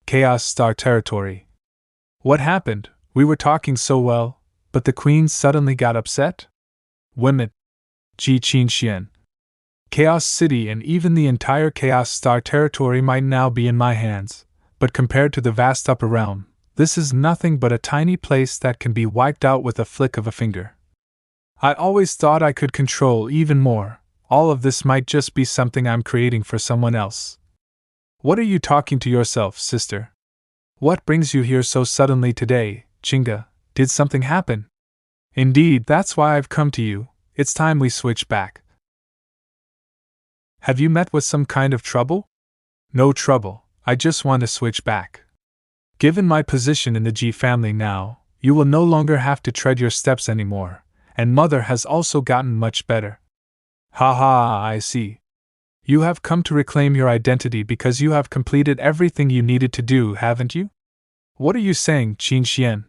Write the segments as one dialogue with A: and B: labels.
A: Chaos Star territory. What happened? We were talking so well, but the queen suddenly got upset? Women. Gu Changge. Chaos City and even the entire Chaos Star territory might now be in my hands, but compared to the vast upper realm, this is nothing but a tiny place that can be wiped out with a flick of a finger. I always thought I could control even more. All of this might just be something I'm creating for someone else. What are you talking to yourself, sister? What brings you here so suddenly today, Changge? Did something happen? Indeed, that's why I've come to you. It's time we switch back. Have you met with some kind of trouble? No trouble, I just want to switch back. Given my position in the G family now, you will no longer have to tread your steps anymore, and mother has also gotten much better. Ha ha, I see. You have come to reclaim your identity because you have completed everything you needed to do, haven't you? What are you saying, Changge?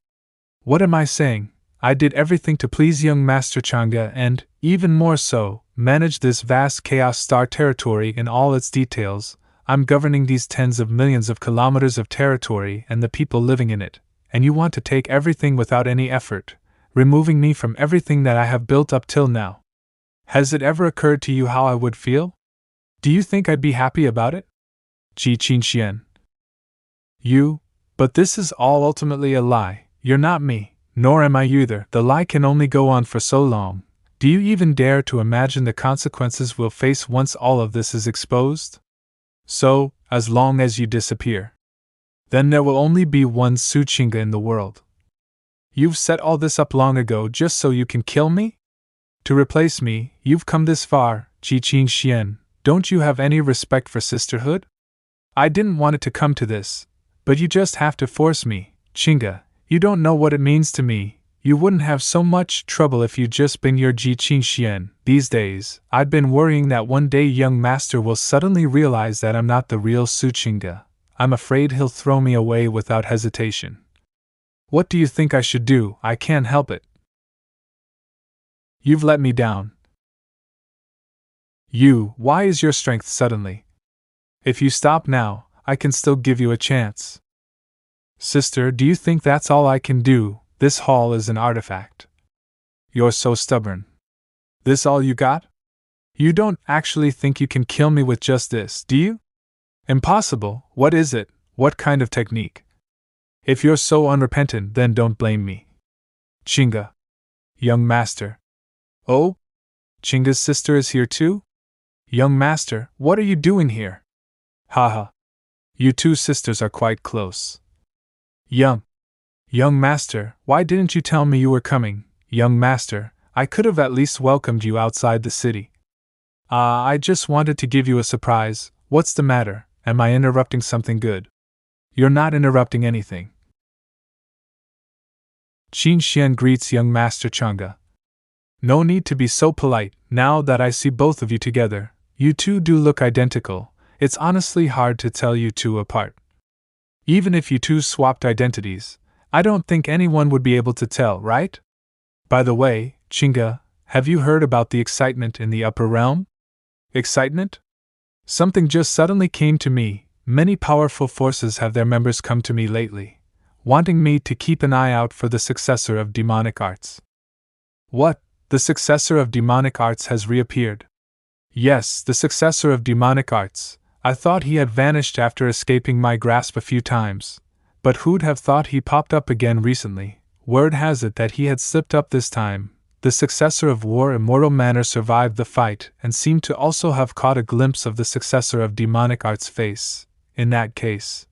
A: What am I saying? I did everything to please young Master Changge and, even more so, manage this vast Chaos Star territory in all its details. I'm governing these tens of millions of kilometers of territory and the people living in it, and you want to take everything without any effort, removing me from everything that I have built up till now. Has it ever occurred to you how I would feel? Do you think I'd be happy about it? Gu Changge. But this is all ultimately a lie. You're not me, nor am I either. The lie can only go on for so long. Do you even dare to imagine the consequences we'll face once all of this is exposed? So, as long as you disappear, then there will only be one Gu Changge in the world. You've set all this up long ago just so you can kill me? To replace me, you've come this far, Gu Changge. Don't you have any respect for sisterhood? I didn't want it to come to this, but you just have to force me, Changge. You don't know what it means to me. You wouldn't have so much trouble if you'd just been your Gu Changge. These days, I'd been worrying that one day young master will suddenly realize that I'm not the real Gu Changge. I'm afraid he'll throw me away without hesitation. What do you think I should do? I can't help it. You've let me down. Why is your strength suddenly? If you stop now, I can still give you a chance. Sister, do you think that's all I can do? This hall is an artifact. You're so stubborn. This all you got? You don't actually think you can kill me with just this, do you? Impossible. What is it? What kind of technique? If you're so unrepentant, then don't blame me. Changge. Young master. Oh? Changge's sister is here too? Young master, what are you doing here? Haha. You two sisters are quite close. Young master, why didn't you tell me you were coming? Young master, I could have at least welcomed you outside the city. I just wanted to give you a surprise. What's the matter? Am I interrupting something good? You're not interrupting anything. Changge greets young Master Changge. No need to be so polite, now that I see both of you together. You two do look identical. It's honestly hard to tell you two apart. Even if you two swapped identities, I don't think anyone would be able to tell, right? By the way, Changge, have you heard about the excitement in the upper realm? Excitement? Something just suddenly came to me. Many powerful forces have their members come to me lately, wanting me to keep an eye out for the successor of demonic arts. What? The successor of demonic arts has reappeared? Yes, the successor of demonic arts. I thought he had vanished after escaping my grasp a few times, but who'd have thought he popped up again recently? Word has it that he had slipped up this time. The successor of War Immortal Manor survived the fight and seemed to also have caught a glimpse of the successor of demonic arts' face. In that case,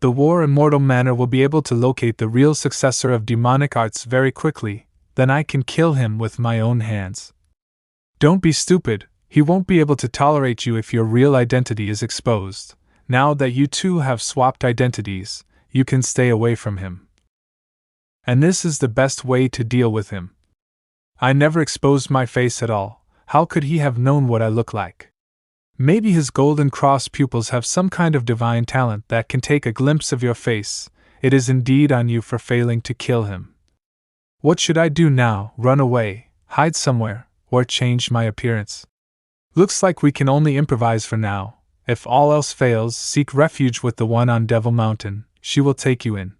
A: the War Immortal Manor will be able to locate the real successor of demonic arts very quickly. Then I can kill him with my own hands. Don't be stupid. He won't be able to tolerate you if your real identity is exposed. Now that you two have swapped identities, you can stay away from him. And this is the best way to deal with him. I never exposed my face at all. How could he have known what I look like? Maybe his golden cross pupils have some kind of divine talent that can take a glimpse of your face. It is indeed on you for failing to kill him. What should I do now? Run away, hide somewhere, or change my appearance? Looks like we can only improvise for now, If all else fails, seek refuge with the one on Devil Mountain, she will take you in.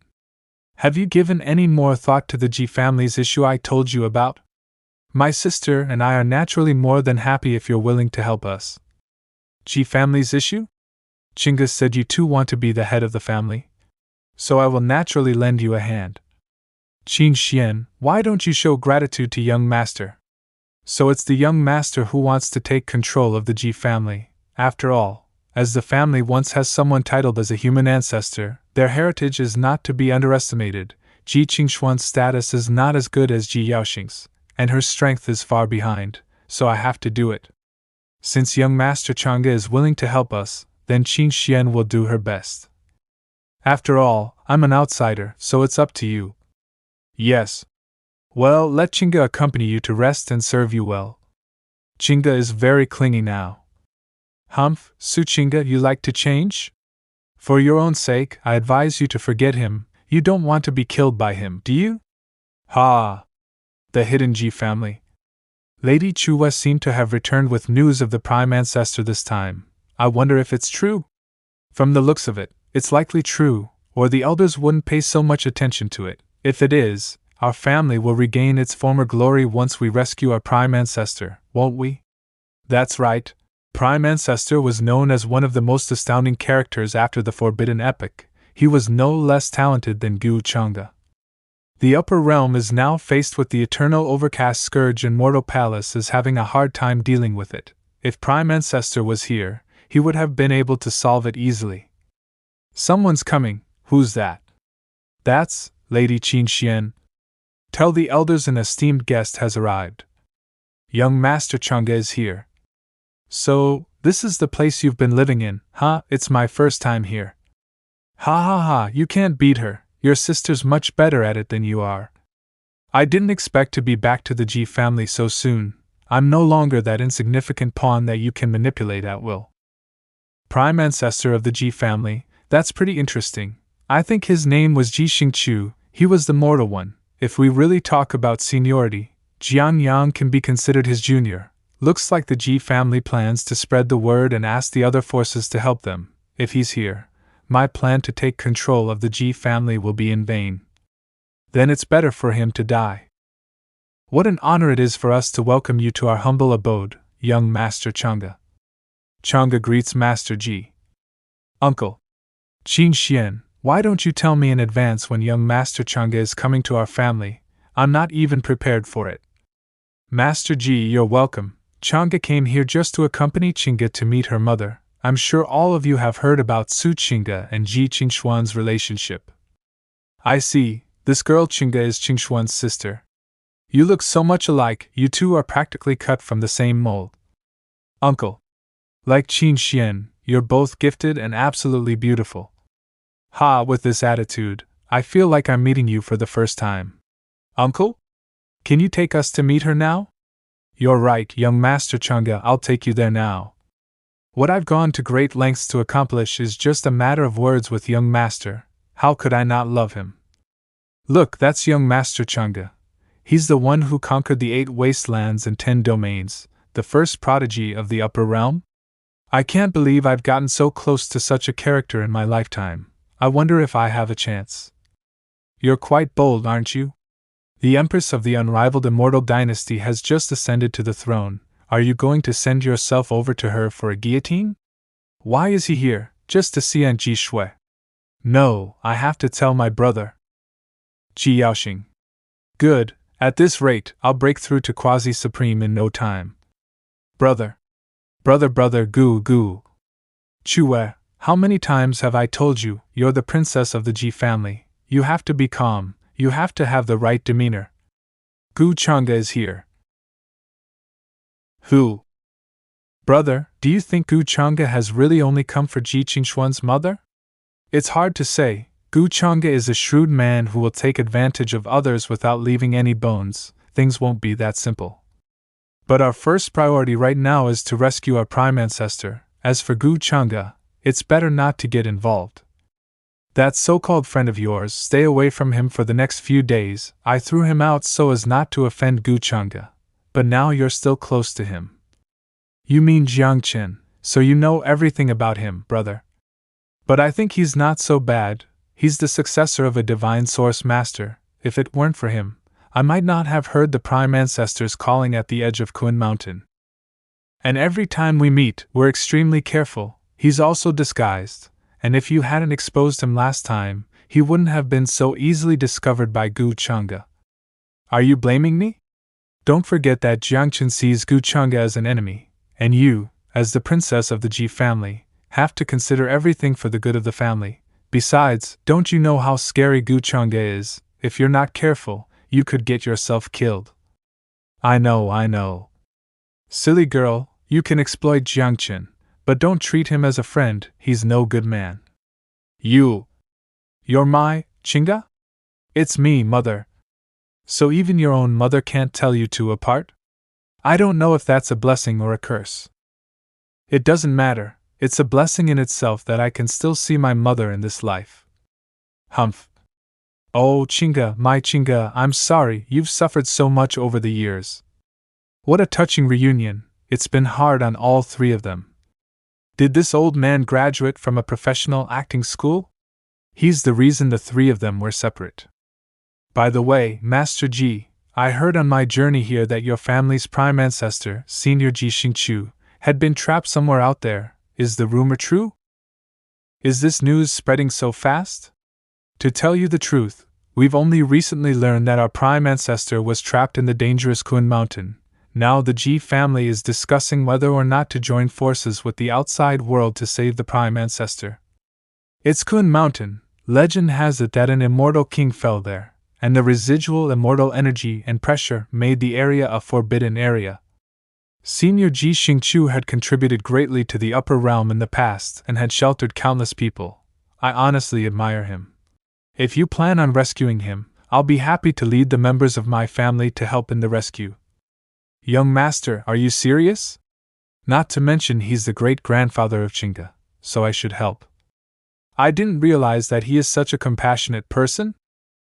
A: Have you given any more thought to the G family's issue I told you about? My sister and I are naturally more than happy if you're willing to help us. G family's issue? Changge said you too want to be the head of the family. So I will naturally lend you a hand. Qin Xian, why don't you show gratitude to young master? So it's the young master who wants to take control of the G family. After all, as the family once has someone titled as a human ancestor, their heritage is not to be underestimated. Ji Qingshuan's status is not as good as Ji Yaoxing's, and her strength is far behind, so I have to do it. Since young Master Changge is willing to help us, then Qin Xian will do her best. After all, I'm an outsider, so it's up to you. Yes. Well, let Changge accompany you to rest and serve you well. Changge is very clingy now. Humph, Su Changge, you like to change? For your own sake, I advise you to forget him. You don't want to be killed by him, do you? Ha! The hidden Ji family. Lady Chua seemed to have returned with news of the prime ancestor this time. I wonder if it's true? From the looks of it, it's likely true, or the elders wouldn't pay so much attention to it. If it is, our family will regain its former glory once we rescue our prime ancestor, won't we? That's right. Prime Ancestor was known as one of the most astounding characters after the Forbidden Epic. He was no less talented than Gu Changge. The upper realm is now faced with the eternal overcast scourge, and Mortal Palace is having a hard time dealing with it. If Prime Ancestor was here, he would have been able to solve it easily. Someone's coming. Who's that? That's Lady Qin Xian. Tell the elders an esteemed guest has arrived. Young Master Changge is here. So, this is the place you've been living in, huh? It's my first time here. Ha ha ha, you can't beat her. Your sister's much better at it than you are. I didn't expect to be back to the Ji family so soon. I'm no longer that insignificant pawn that you can manipulate at will. Prime ancestor of the Ji family, that's pretty interesting. I think his name was Ji Xingqiu, he was the mortal one. If we really talk about seniority, Jian Yang can be considered his junior. Looks like the Ji family plans to spread the word and ask the other forces to help them. If he's here, my plan to take control of the Ji family will be in vain. Then it's better for him to die. What an honor it is for us to welcome you to our humble abode, young Master Changge. Changge greets Master Ji. Uncle. Qin Xian, why don't you tell me in advance when young Master Changge is coming to our family? I'm not even prepared for it. Master Ji, you're welcome. Changge came here just to accompany Changge to meet her mother. I'm sure all of you have heard about Su Changge and Ji Qingshuan's relationship. I see, this girl Changge is Qingshuan's sister. You look so much alike, you two are practically cut from the same mold. Uncle. Like Qin Xian, you're both gifted and absolutely beautiful. Ha, with this attitude, I feel like I'm meeting you for the first time. Uncle? Can you take us to meet her now? You're right, young Master Changge, I'll take you there now. What I've gone to great lengths to accomplish is just a matter of words with young Master. How could I not love him? Look, that's young Master Changge. He's the one who conquered the 8 wastelands and 10 domains, the first prodigy of the upper realm. I can't believe I've gotten so close to such a character in my lifetime. I wonder if I have a chance. You're quite bold, aren't you? The Empress of the unrivaled immortal dynasty has just ascended to the throne. Are you going to send yourself over to her for a guillotine? Why is he here, just to see Aunt Ji Shui? No, I have to tell my brother. Ji Yaoxing. Good, at this rate, I'll break through to Quasi-Supreme in no time. Brother. Brother, Gu. Chue, how many times have I told you, you're the princess of the Ji family. You have to be calm. You have to have the right demeanor. Gu Changge is here. Who? Brother, do you think Gu Changge has really only come for Ji Qingshuan's mother? It's hard to say. Gu Changge is a shrewd man who will take advantage of others without leaving any bones. Things won't be that simple. But our first priority right now is to rescue our prime ancestor. As for Gu Changge, it's better not to get involved. That so-called friend of yours, stay away from him for the next few days. I threw him out so as not to offend Gu Changge. But now you're still close to him. You mean Jiang Chen, so you know everything about him, brother. But I think he's not so bad. He's the successor of a divine source master. If it weren't for him, I might not have heard the prime ancestors calling at the edge of Kun Mountain. And every time we meet, we're extremely careful. He's also disguised, and if you hadn't exposed him last time, he wouldn't have been so easily discovered by Gu Changge. Are you blaming me? Don't forget that Jiang Chen sees Gu Changge as an enemy, and you, as the princess of the Ji family, have to consider everything for the good of the family. Besides, don't you know how scary Gu Changge is? If you're not careful, you could get yourself killed. I know. Silly girl, you can exploit Jiang Chen, but don't treat him as a friend, he's no good man. You're my Changge? It's me, mother. So even your own mother can't tell you two apart? I don't know if that's a blessing or a curse. It doesn't matter, it's a blessing in itself that I can still see my mother in this life. Humph. Oh, Changge, my Changge, I'm sorry you've suffered so much over the years. What a touching reunion, it's been hard on all three of them. Did this old man graduate from a professional acting school? He's the reason the three of them were separate. By the way, Master Ji, I heard on my journey here that your family's prime ancestor, Senior Ji Xingqiu, had been trapped somewhere out there. Is the rumor true? Is this news spreading so fast? To tell you the truth, we've only recently learned that our prime ancestor was trapped in the dangerous Kun Mountain. Now the Ji family is discussing whether or not to join forces with the outside world to save the prime ancestor. It's Kun Mountain. Legend has it that an immortal king fell there, and the residual immortal energy and pressure made the area a forbidden area. Senior Ji Xingqiu had contributed greatly to the upper realm in the past and had sheltered countless people. I honestly admire him. If you plan on rescuing him, I'll be happy to lead the members of my family to help in the rescue. Young master, are you serious? Not to mention he's the great-grandfather of Changge, so I should help. I didn't realize that he is such a compassionate person.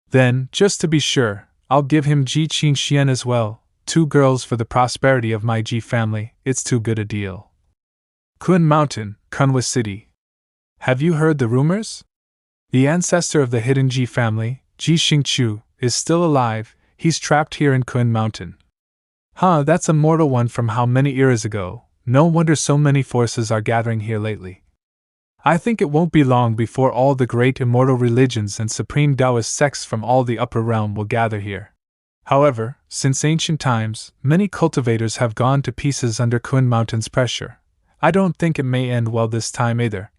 A: Then, just to be sure, I'll give him Ji Qingxian as well, 2 girls for the prosperity of my Ji family. It's too good a deal. Kun Mountain, Kunwa City. Have you heard the rumors? The ancestor of the hidden Ji family, Ji Xingqiu, is still alive. He's trapped here in Kun Mountain. Huh, that's a mortal one from how many eras ago. No wonder so many forces are gathering here lately. I think it won't be long before all the great immortal religions and supreme Taoist sects from all the upper realm will gather here. However, since ancient times, many cultivators have gone to pieces under Kun Mountain's pressure. I don't think it may end well this time either.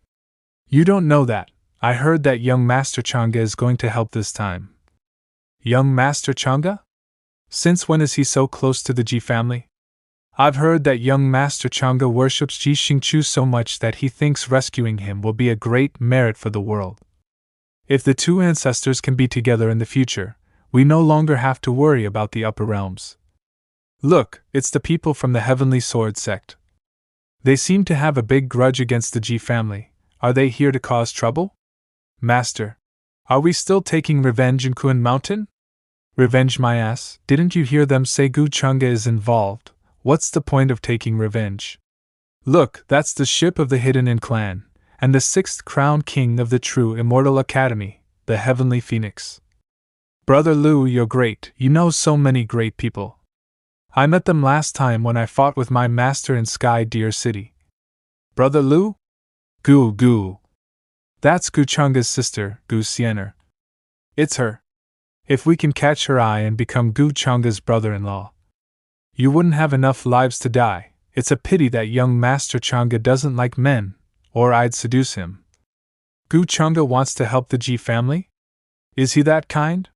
A: You don't know that. I heard that young Master Changge is going to help this time. Young Master Changge? Since when is he so close to the Ji family? I've heard that young Master Changge worships Ji Xingqiu so much that he thinks rescuing him will be a great merit for the world. If the two ancestors can be together in the future, we no longer have to worry about the upper realms. Look, it's the people from the Heavenly Sword sect. They seem to have a big grudge against the Ji family. Are they here to cause trouble? Master, are we still taking revenge in Kun Mountain? Revenge my ass, didn't you hear them say Gu Changge is involved? What's the point of taking revenge? Look, that's the ship of the Hidden In clan, and the 6th crowned king of the true immortal academy, the Heavenly Phoenix. Brother Lu, you're great, you know so many great people. I met them last time when I fought with my master in Sky Deer City. Brother Lu? Gu. That's Gu Changge's sister, Gu Xianer. It's her. If we can catch her eye and become Gu Changge's brother-in-law, you wouldn't have enough lives to die. It's a pity that young Master Changge doesn't like men, or I'd seduce him. Gu Changge wants to help the Ji family? Is he that kind?